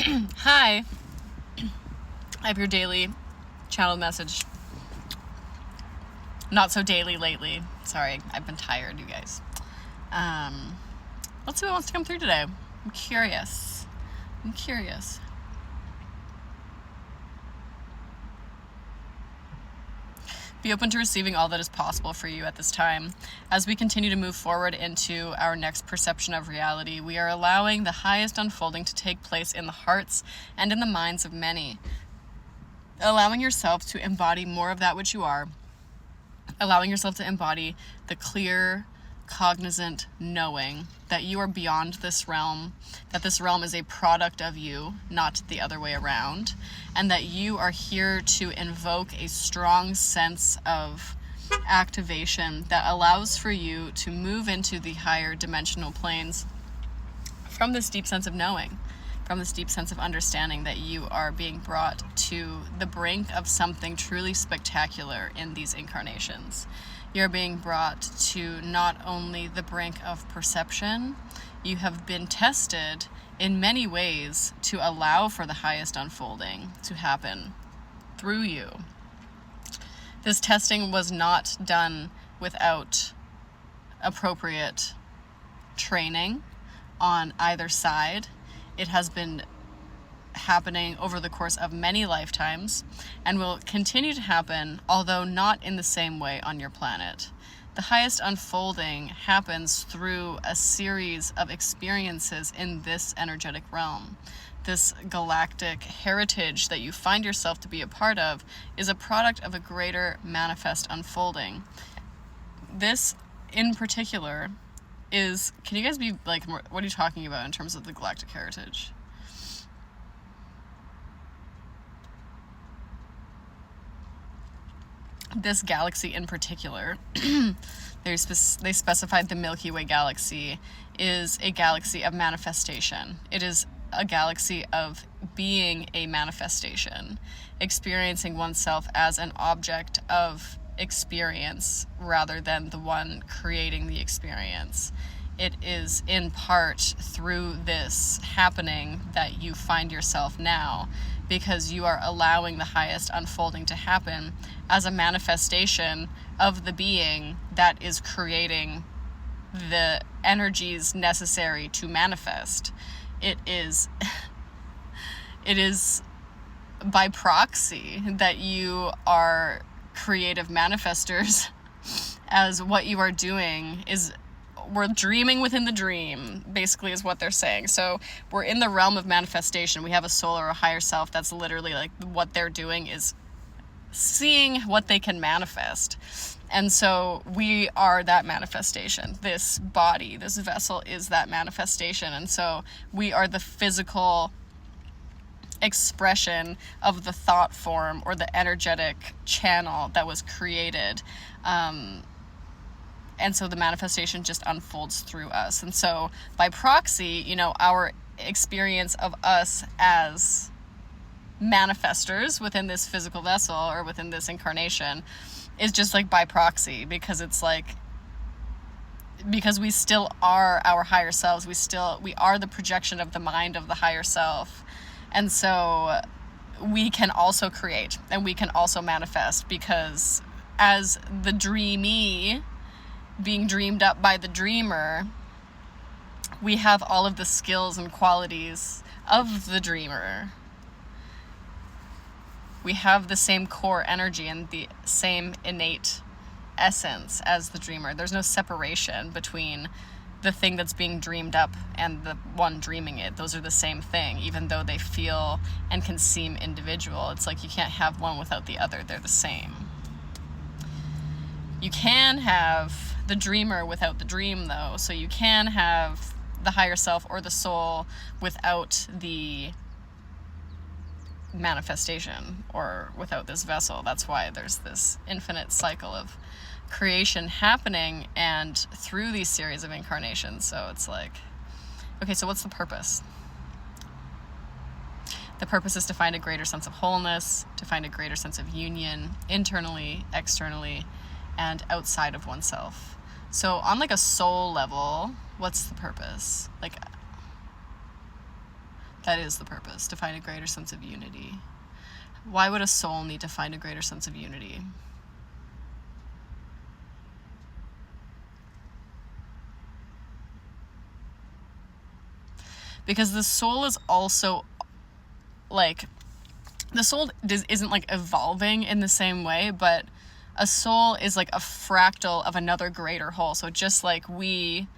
Hi, I have your daily channel message. Not so daily lately. Sorry, I've been tired, you guys. Let's see what wants to come through today. I'm curious. Be open to receiving all that is possible for you at this time. As we continue to move forward into our next perception of reality, we are allowing the highest unfolding to take place in the hearts and in the minds of many. Allowing yourself to embody more of that which you are. Allowing yourself to embody the clear, cognizant knowing that you are beyond this realm, that this realm is a product of you, not the other way around, and that you are here to invoke a strong sense of activation that allows for you to move into the higher dimensional planes from this deep sense of knowing, from this deep sense of understanding that you are being brought to the brink of something truly spectacular in these incarnations. You're being brought to not only the brink of perception, you have been tested in many ways to allow for the highest unfolding to happen through you. This testing was not done without appropriate training on either side. It has been happening over the course of many lifetimes and will continue to happen, although not in the same way on your planet. The highest unfolding happens through a series of experiences in this energetic realm. This galactic heritage that you find yourself to be a part of is a product of a greater manifest unfolding. This, in particular, is... Can you guys be like, what are you talking about in terms of the galactic heritage? This galaxy in particular, they specified the Milky Way galaxy is a galaxy of manifestation. It is a galaxy of being a manifestation, experiencing oneself as an object of experience rather than the one creating the experience. It is in part through this happening that you find yourself now, because you are allowing the highest unfolding to happen as a manifestation of the being that is creating the energies necessary to manifest. It is by proxy that you are creative manifestors, as what you are doing is, we're dreaming within the dream, basically, is what they're saying. So we're in the realm of manifestation. We have a soul or a higher self that's literally like what they're doing is seeing what they can manifest. And so we are that manifestation. This body, this vessel is that manifestation. And so we are the physical expression of the thought form or the energetic channel that was created. And so the manifestation just unfolds through us. And so by proxy, our experience of us as manifestors within this physical vessel or within this incarnation is just like by proxy, because it's like, because we still are our higher selves. We are the projection of the mind of the higher self. And so we can also create and we can also manifest, because as the dreamee being dreamed up by the dreamer, we have all of the skills and qualities of the dreamer. We have the same core energy and the same innate essence as the dreamer. There's no separation between the thing that's being dreamed up and the one dreaming it. Those are the same thing, even though they feel and can seem individual. It's like you can't have one without the other. They're the same. You can have the dreamer without the dream, though. So you can have the higher self or the soul without the manifestation or without this vessel. That's why there's this infinite cycle of creation happening and through these series of incarnations. So it's like, okay, so what's the purpose? The purpose is to find a greater sense of wholeness, to find a greater sense of union internally, externally, and outside of oneself. So on like a soul level, what's the purpose? Like That is the purpose, to find a greater sense of unity. Why would a soul need to find a greater sense of unity? Because the soul is also, like, the soul isn't like evolving in the same way, but a soul is like a fractal of another greater whole. So just like we,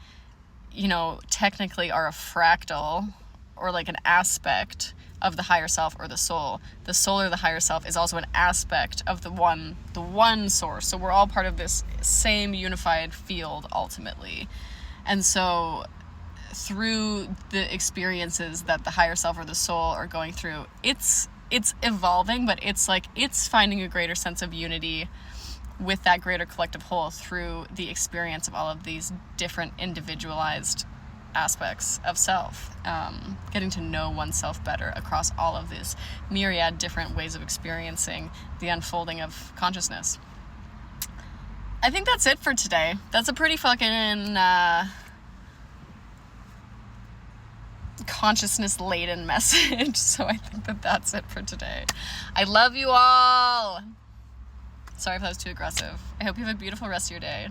technically are a fractal or like an aspect of the higher self or the soul or the higher self is also an aspect of the one source. So we're all part of this same unified field ultimately. And so through the experiences that the higher self or the soul are going through, it's evolving, but it's finding a greater sense of unity with that greater collective whole through the experience of all of these different individualized aspects of self, getting to know oneself better across all of these myriad different ways of experiencing the unfolding of consciousness. I think that's it for today. That's a pretty fucking consciousness-laden message, so I think that's it for today. I love you all! Sorry if that was too aggressive. I hope you have a beautiful rest of your day.